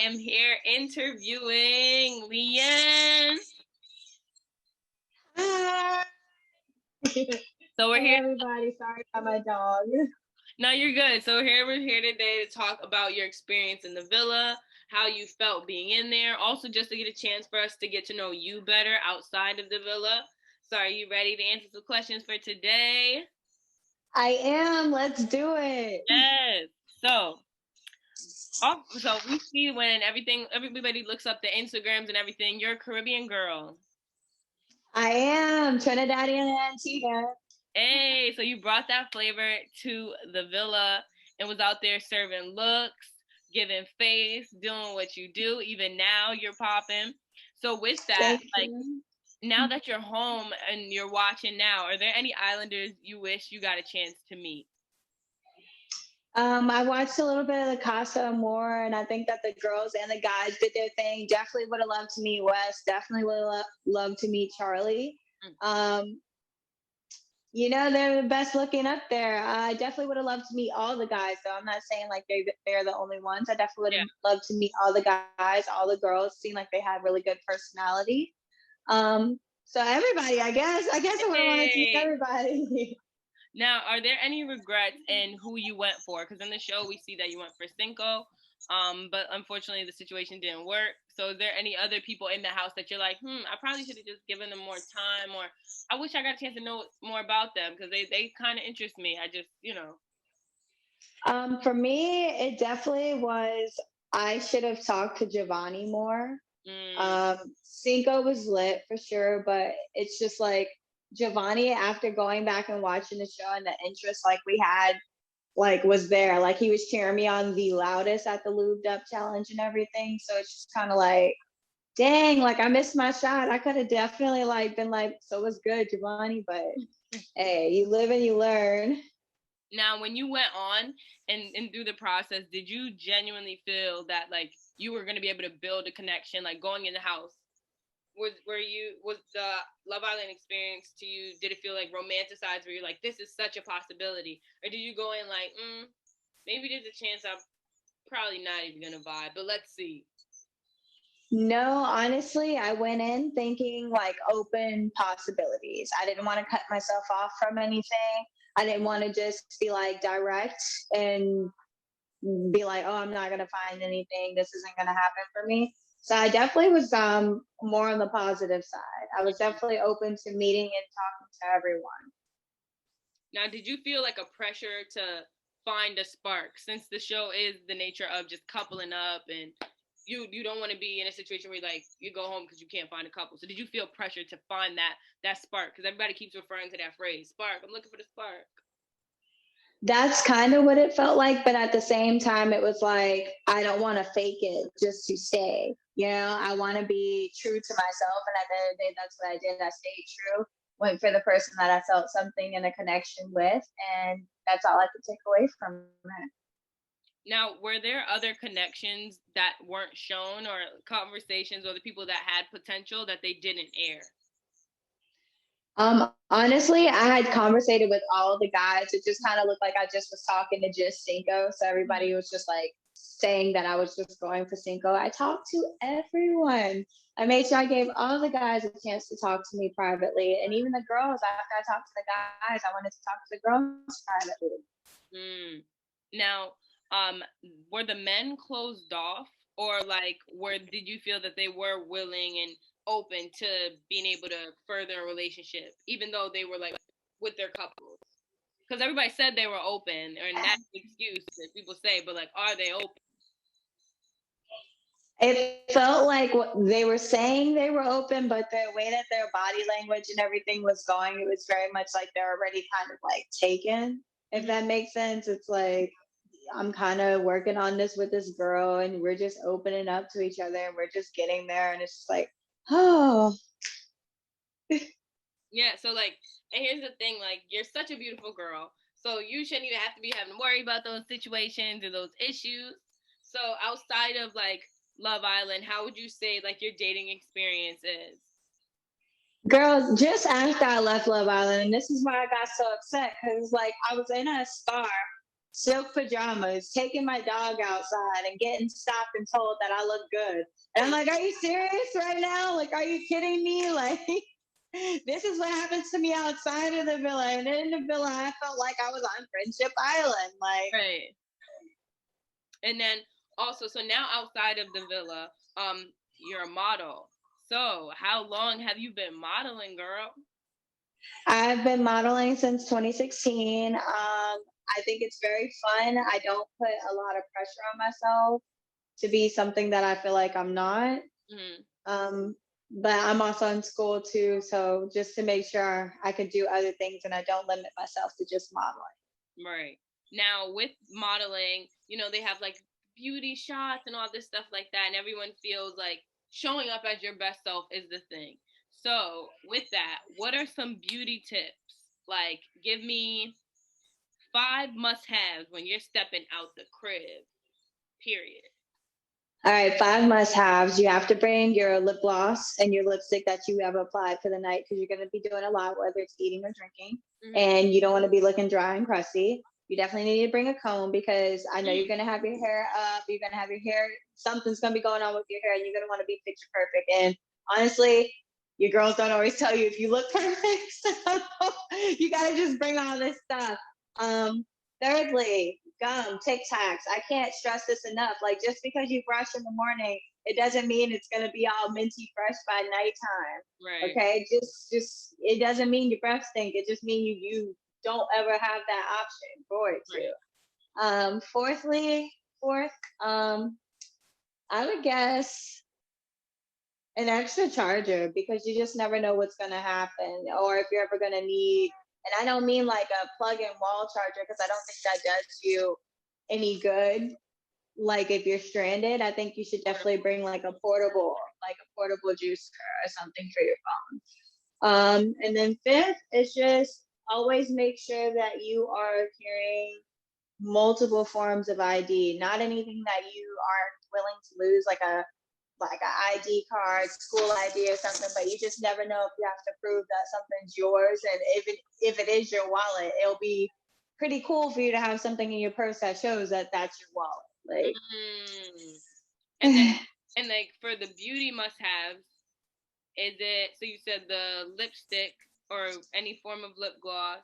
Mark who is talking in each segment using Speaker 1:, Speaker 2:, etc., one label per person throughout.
Speaker 1: am here interviewing Lei Yen.
Speaker 2: Hi.
Speaker 1: So we're here.
Speaker 2: Everybody, sorry about my dog.
Speaker 1: No, you're good. So we're here today to talk about your experience in the villa, how you felt being in there, also just to get a chance for us to get to know you better outside of the villa. So are you ready to answer some questions for today?
Speaker 2: I am. Let's do it.
Speaker 1: Yes. So we see when everybody looks up the Instagrams and everything, you're a Caribbean girl.
Speaker 2: I am Trinidadian and Antigua.
Speaker 1: Hey, so you brought that flavor to the villa and was out there serving looks, giving face, doing what you do. Even now, you're popping. So with that, now that you're home and you're watching now, are there any islanders you wish you got a chance to meet?
Speaker 2: I watched a little bit of the Casa Amor, and I think that the girls and the guys did their thing. Definitely would have loved to meet Wes. Definitely would have loved to meet Charlie. They're the best looking up there. I definitely would have loved to meet all the guys, though. I'm not saying like they're the only ones. I definitely would have loved to meet all the guys, all the girls. Seemed like they had really good personality. So everybody, I guess I would have wanted to meet everybody.
Speaker 1: Now, are there any regrets in who you went for? Because in the show, we see that you went for Cinco, but unfortunately, the situation didn't work. So is there any other people in the house that you're like, I probably should have just given them more time, or I wish I got a chance to know more about them because they kind of interest me. I just,
Speaker 2: For me, it definitely was, I should have talked to Giovanni more. Cinco was lit for sure, but it's just like Giovanni, after going back and watching the show and the interest like we had, like was there. Like he was cheering me on the loudest at the lubed up challenge and everything. So it's just kind of like, dang, like I missed my shot. I could have definitely like been like, so was good, Giovanni, but hey, you live and you learn.
Speaker 1: Now, when you went on and through the process, did you genuinely feel that like you were going to be able to build a connection, like going in the house? Was the Love Island experience to you, did it feel like romanticized where you're like, this is such a possibility? Or did you go in like, maybe there's a chance I'm probably not even going to vibe, but let's see?
Speaker 2: No, honestly, I went in thinking like open possibilities. I didn't want to cut myself off from anything. I didn't want to just be like direct and be like, oh, I'm not going to find anything. This isn't going to happen for me. So I definitely was more on the positive side. I was definitely open to meeting and talking to everyone.
Speaker 1: Now, did you feel like a pressure to find a spark since the show is the nature of just coupling up and you don't want to be in a situation where like you go home because you can't find a couple? So did you feel pressure to find that spark? Because everybody keeps referring to that phrase, spark. I'm looking for the spark.
Speaker 2: That's kind of what it felt like, but at the same time, it was like, I don't want to fake it just to stay. I want to be true to myself. And at the end of the day, that's what I did. I stayed true, went for the person that I felt something and a connection with. And that's all I could take away from it.
Speaker 1: Now, were there other connections that weren't shown or conversations or the people that had potential that they didn't air?
Speaker 2: Honestly, I had conversated with all the guys. It just kind of looked like I just was talking to just Cinco. So everybody was just like saying that I was just going for Cinco. I talked to everyone. I made sure I gave all the guys a chance to talk to me privately. And even the girls, after I talked to the guys, I wanted to talk to the girls privately.
Speaker 1: Now, were the men closed off, or like did you feel that they were willing and open to being able to further a relationship, even though they were like with their couples? Because everybody said they were open, and that's the excuse that people say, but like, are they open?
Speaker 2: It felt like they were saying they were open, but the way that their body language and everything was going, it was very much like they're already kind of like taken, if that makes sense. It's like, I'm kind of working on this with this girl and we're just opening up to each other and we're just getting there. And it's just like, oh.
Speaker 1: Yeah, so like, and here's the thing, like, you're such a beautiful girl, so you shouldn't even have to be having to worry about those situations or those issues. So outside of like Love Island, how would you say like your dating experience is?
Speaker 2: Girl, just after I left Love Island, and this is why I got so upset, because like I was in a star silk pajamas, taking my dog outside and getting stopped and told that I look good. And I'm like, are you serious right now? Like, are you kidding me? Like, this is what happens to me outside of the villa. And in the villa, I felt like I was on Friendship Island. Like,
Speaker 1: right. And then also, so now outside of the villa, you're a model. So how long have you been modeling, girl?
Speaker 2: I've been modeling since 2016. I think it's very fun. I don't put a lot of pressure on myself to be something that I feel like I'm not.
Speaker 1: Mm-hmm.
Speaker 2: But I'm also in school too, so just to make sure I could do other things and I don't limit myself to just modeling.
Speaker 1: Right. Now with modeling, they have like beauty shots and all this stuff like that, and everyone feels like showing up as your best self is the thing. So with that, what are some beauty tips? Like, give me 5 must-haves when you're stepping out the crib. Period.
Speaker 2: All right, 5 must-haves. You have to bring your lip gloss and your lipstick that you have applied for the night because you're going to be doing a lot, whether it's eating or drinking, and you don't want to be looking dry and crusty. You definitely need to bring a comb because I know you're going to have your hair up. You're going to have your hair. Something's going to be going on with your hair, and you're going to want to be picture perfect. And honestly, your girls don't always tell you if you look perfect. So you got to just bring all this stuff. Thirdly, gum, Tic Tacs. I can't stress this enough. Like, just because you brush in the morning, it doesn't mean it's gonna be all minty fresh by nighttime.
Speaker 1: Right.
Speaker 2: Okay, just it doesn't mean your breath stink. It just means you don't ever have that option for it to. Fourth, I would guess an extra charger because you just never know what's gonna happen or if you're ever gonna need. And I don't mean like a plug-in wall charger because I don't think that does you any good. Like if you're stranded, I think you should definitely bring like a portable juicer or something for your phone. And then fifth is just always make sure that you are carrying multiple forms of ID, not anything that you aren't willing to lose, like a ID card, school ID or something, but you just never know if you have to prove that something's yours. And if it is your wallet, it'll be pretty cool for you to have something in your purse that shows that that's your wallet. Like,
Speaker 1: and then, and like for the beauty must-haves, is it, so you said the lipstick or any form of lip gloss.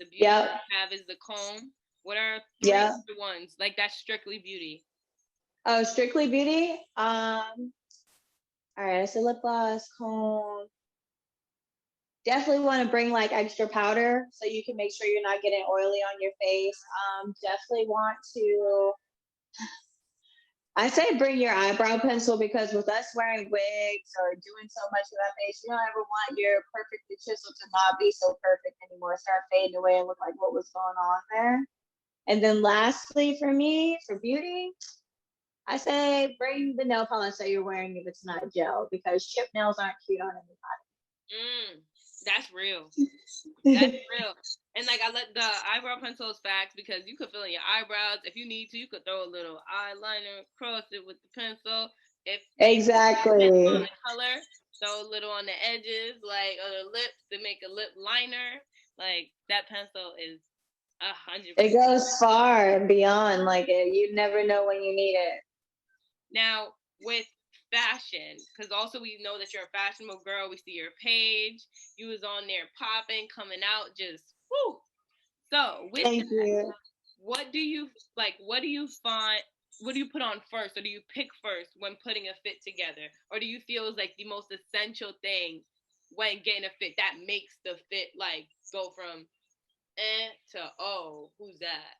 Speaker 1: The beauty must-have is the comb. What are 3 other ones? Like that's strictly beauty.
Speaker 2: Oh, strictly beauty? All right, so lip gloss, comb. Definitely want to bring like extra powder so you can make sure you're not getting oily on your face. Definitely want to, I say bring your eyebrow pencil because with us wearing wigs or doing so much with our face, you don't ever want your perfectly chiseled to not be so perfect anymore. Start fading away and look like what was going on there. And then lastly for me, for beauty, I say bring the nail polish that you're wearing if it's not gel because chip nails aren't cute on anybody.
Speaker 1: That's real. That's real. And like I let the eyebrow pencils facts because you could fill in your eyebrows if you need to. You could throw a little eyeliner across it with the pencil. If
Speaker 2: exactly
Speaker 1: on the color, throw a little on the edges, like the lips to make a lip liner. Like that pencil is 100%.
Speaker 2: It goes far and beyond. Like you never know when you need it.
Speaker 1: Now with fashion, because also we know that you're a fashionable girl. We see your page. You was on there popping, coming out, just whoo. So with
Speaker 2: Thank you.
Speaker 1: What do you like? What do you find? What do you put on first, or do you pick first when putting a fit together, or do you feel is like the most essential thing when getting a fit that makes the fit like go from to oh, who's that?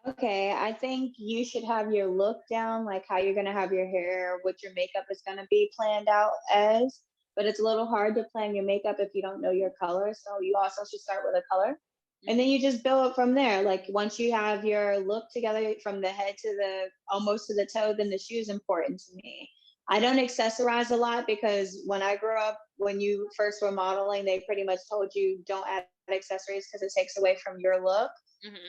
Speaker 2: Okay, I think you should have your look down, like how you're gonna have your hair, what your makeup is gonna be planned out as. But it's a little hard to plan your makeup if you don't know your color. So you also should start with a color. And then you just build up from there. Like once you have your look together from the head to the almost to the toe, then the shoe is important to me. I don't accessorize a lot because when I grew up, when you first were modeling, they pretty much told you don't add accessories because it takes away from your look.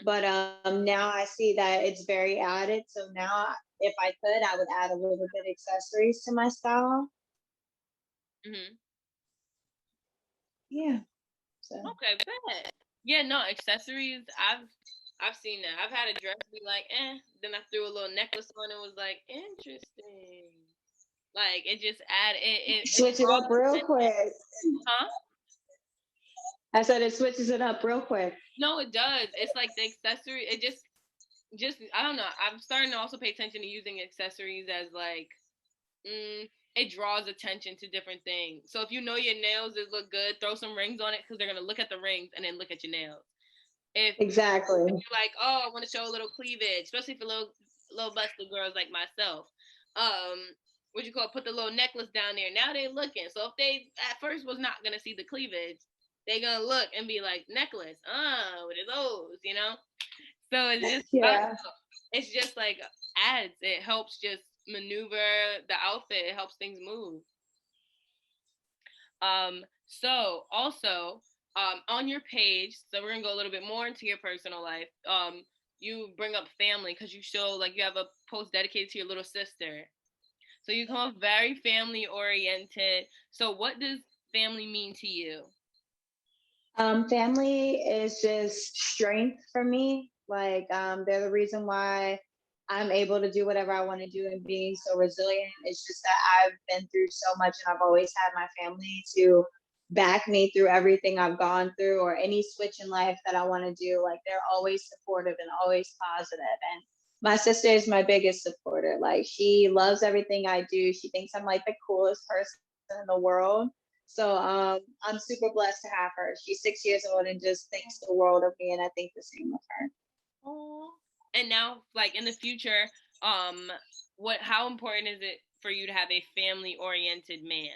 Speaker 2: But now I see that it's very added. So now, if I could, I would add a little bit of accessories to my style. Yeah. So.
Speaker 1: Okay, bad. Yeah, no accessories. I've seen that. I've had a dress be like, then I threw a little necklace on and was like, interesting. Like it just it
Speaker 2: Switch it
Speaker 1: draws
Speaker 2: up real
Speaker 1: attention.
Speaker 2: quick.
Speaker 1: Huh?
Speaker 2: I said it switches it up real quick.
Speaker 1: No, it does. It's like the accessory. It just I don't know. I'm starting to also pay attention to using accessories as like, it draws attention to different things. So if you know your nails look good, throw some rings on it because they're gonna look at the rings and then look at your nails. If
Speaker 2: Exactly.
Speaker 1: you're like, oh, I want to show a little cleavage, especially for little busted girls like myself. What you call it, put the little necklace down there. Now they looking. So if they at first was not gonna see the cleavage, they gonna look and be like, necklace, what are those? You know. So it's just
Speaker 2: Yeah.
Speaker 1: it's just like ads. It helps just maneuver the outfit. It helps things move. So also, on your page, so we're gonna go a little bit more into your personal life. You bring up family because you show like you have a post dedicated to your little sister. So you come off very family oriented. So what does family mean to you?
Speaker 2: Family is just strength for me. Like, they're the reason why I'm able to do whatever I want to do and being so resilient. It's just that I've been through so much and I've always had my family to back me through everything I've gone through or any switch in life that I want to do. Like, they're always supportive and always positive. And my sister is my biggest supporter. Like, she loves everything I do. She thinks I'm like the coolest person in the world. So I'm super blessed to have her. She's 6 years old and just thinks the world of me, and I think the same of her.
Speaker 1: Oh. And now, like in the future, how important is it for you to have a family oriented man?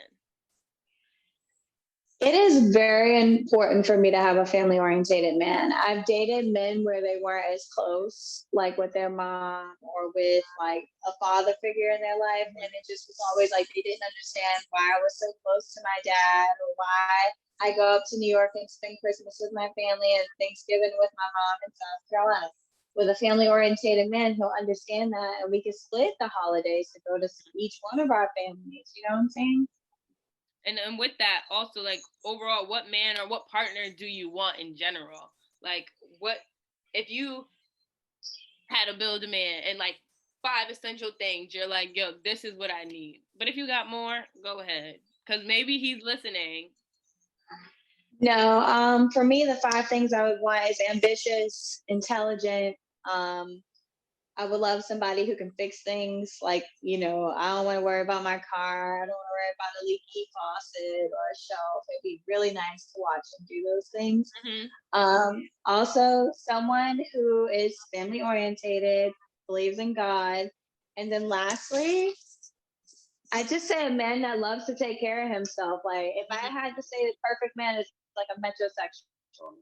Speaker 2: It is very important for me to have a family orientated man. I've dated men where they weren't as close, like with their mom or with like a father figure in their life. And it just was always like they didn't understand why I was so close to my dad or why I go up to New York and spend Christmas with my family and Thanksgiving with my mom in South Carolina. With a family orientated man, he'll understand that and we can split the holidays to go to each one of our families. You know what I'm saying?
Speaker 1: And with that also, like overall, what man or what partner do you want in general? Like what if you had to build a man and like 5 essential things, you're like, yo, this is what I need. But if you got more, go ahead, because maybe he's listening.
Speaker 2: No, for me, the five things I would want is ambitious, intelligent. Um, I would love somebody who can fix things. Like, I don't want to worry about my car. I don't want to worry about a leaky faucet or a shelf. It'd be really nice to watch them do those things. Also, someone who is family orientated, believes in God. And then lastly, I just say a man that loves to take care of himself. Like, if I had to say the perfect man is like a metrosexual.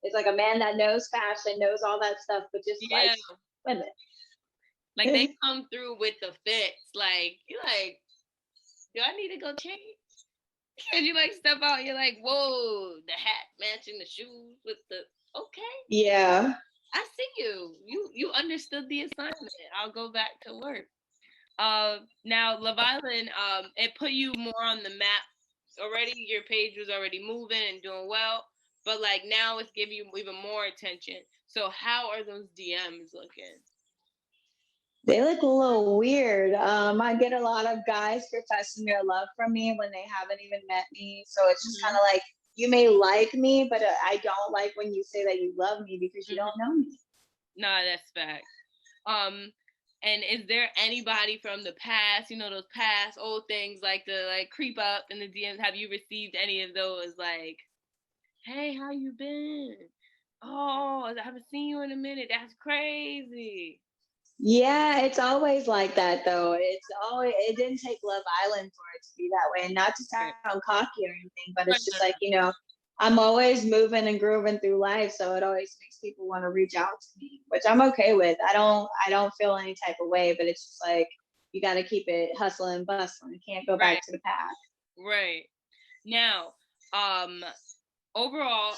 Speaker 2: It's like a man that knows fashion, knows all that stuff, but just likes women.
Speaker 1: Like they come through with the fits. Like you like, do I need to go change? And you like step out, you're like, whoa, the hat matching the shoes with the okay.
Speaker 2: Yeah.
Speaker 1: I see you. You understood the assignment. I'll go back to work. Now Love Island, it put you more on the map already. Your page was already moving and doing well, but like now it's giving you even more attention. So how are those DMs looking?
Speaker 2: They look a little weird. I get a lot of guys professing their love for me when they haven't even met me. So it's just kind of like, you may like me, but I don't like when you say that you love me because you don't know me.
Speaker 1: Nah, that's fact. And is there anybody from the past, those past old things like the like creep up in the DMs? Have you received any of those like, hey, how you been? Oh, I haven't seen you in a minute. That's crazy.
Speaker 2: Yeah, it's always like that though. It didn't take Love Island for it to be that way. And not to sound cocky or anything, but it's just like, I'm always moving and grooving through life. So it always makes people want to reach out to me, which I'm okay with. I don't feel any type of way, but it's just like you gotta keep it hustling and bustling. You can't go back to the past.
Speaker 1: Right. Now, overall,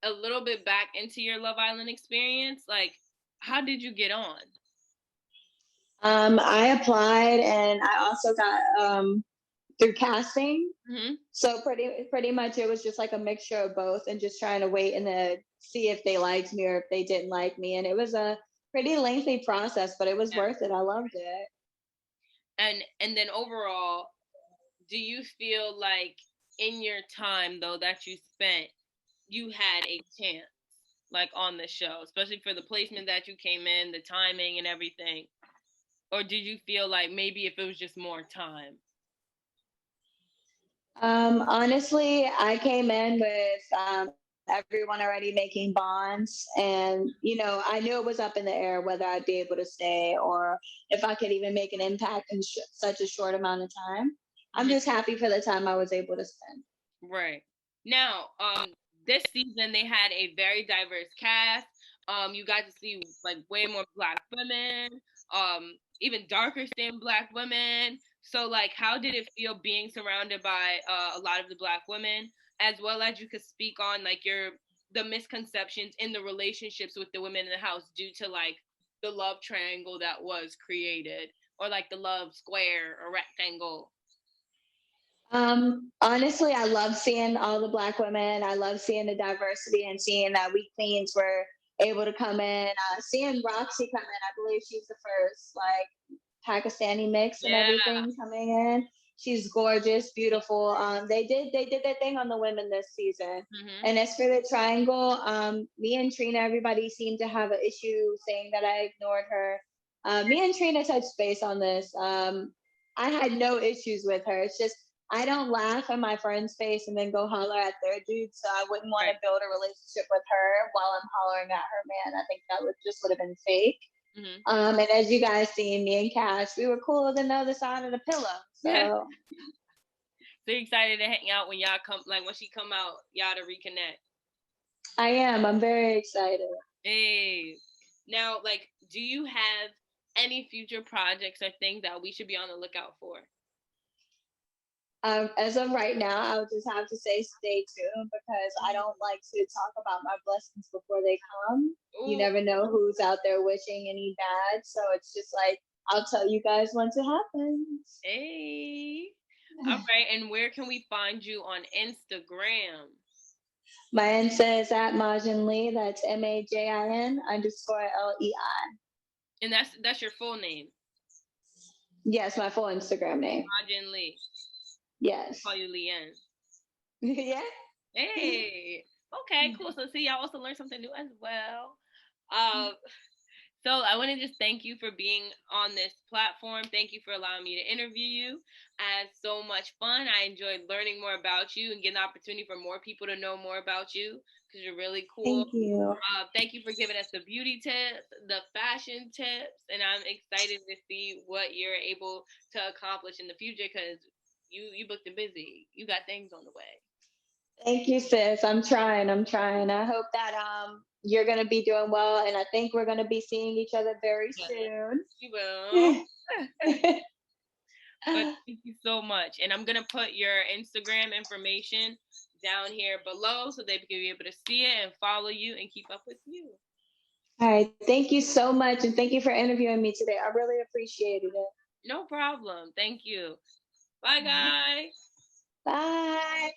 Speaker 1: a little bit back into your Love Island experience, like how did you get on?
Speaker 2: I applied and I also got through casting.
Speaker 1: Mm-hmm.
Speaker 2: So pretty much it was just like a mixture of both, and just trying to wait and then see if they liked me or if they didn't like me. And it was a pretty lengthy process, but it was
Speaker 1: Yeah.
Speaker 2: worth it. I loved it.
Speaker 1: And then overall, do you feel like in your time though that you spent, you had a chance like on the show, especially for the placement that you came in, the timing and everything? Or did you feel like maybe if it was just more time?
Speaker 2: Honestly, I came in with everyone already making bonds, and I knew it was up in the air whether I'd be able to stay or if I could even make an impact in such a short amount of time. I'm
Speaker 1: Mhm.
Speaker 2: just happy for the time I was able to spend.
Speaker 1: Right. Now, this season they had a very diverse cast. You got to see like way more black women, even darker skinned black women. So, like, how did it feel being surrounded by a lot of the black women, as well as you could speak on like the misconceptions in the relationships with the women in the house due to like the love triangle that was created, or like the love square or rectangle.
Speaker 2: Honestly, I love seeing all the black women. I love seeing the diversity and seeing that we queens were able to come in. Seeing Roxy come in, I believe she's the first like Pakistani mix and
Speaker 1: Yeah.
Speaker 2: everything coming in. She's gorgeous, beautiful. They did their thing on the women this season.
Speaker 1: Hmm.
Speaker 2: And as for the triangle, me and Trina, everybody seemed to have an issue saying that I ignored her. Me and Trina touched base on this. I had no issues with her. It's just I don't laugh in my friend's face and then go holler at their dude. So I wouldn't want
Speaker 1: Right.
Speaker 2: to build a relationship with her while I'm hollering at her man. I think that would have been fake.
Speaker 1: Hmm.
Speaker 2: And as you guys see, me and Cash, we were cooler than the other side of the pillow.
Speaker 1: Yeah.
Speaker 2: So
Speaker 1: So excited to hang out when y'all come, like when she come out, y'all to reconnect.
Speaker 2: I am. I'm very excited.
Speaker 1: Hey, now, like, do you have any future projects or things that we should be on the lookout for?
Speaker 2: As of right now, I would just have to say stay tuned because I don't like to talk about my blessings before they come. You
Speaker 1: Ooh,
Speaker 2: never know who's out there wishing any bad. So it's just like, I'll tell you guys once it happens.
Speaker 1: hey. All right, and where can we find you on Instagram?
Speaker 2: My Insta is at Majin Lee. That's MAJIN_LEI.
Speaker 1: And that's your full name,
Speaker 2: Yes, my full Instagram name.
Speaker 1: Rajin Lee.
Speaker 2: Yes.
Speaker 1: Call you Lei Yen.
Speaker 2: Yeah.
Speaker 1: Hey. Okay, cool. So see, y'all also learned something new as well. Uh, So I want to just thank you for being on this platform. Thank you for allowing me to interview you. I had so much fun. I enjoyed learning more about you and getting an opportunity for more people to know more about you because you're really cool.
Speaker 2: Thank you.
Speaker 1: Thank you for giving us the beauty tips, the fashion tips, and I'm excited to see what you're able to accomplish in the future because you booked and busy. You got things on the way.
Speaker 2: Thank you, sis. I'm trying. I'm trying. I hope that you're gonna be doing well, and I think we're gonna be seeing each other very
Speaker 1: Yes,
Speaker 2: soon.
Speaker 1: you will. But thank you so much. And I'm going to put your Instagram information down here below so they can be able to see it and follow you and keep up with you.
Speaker 2: All right. Thank you so much, and thank you for interviewing me today. I really appreciated it.
Speaker 1: No problem. Thank you. Bye, guys.
Speaker 2: Bye.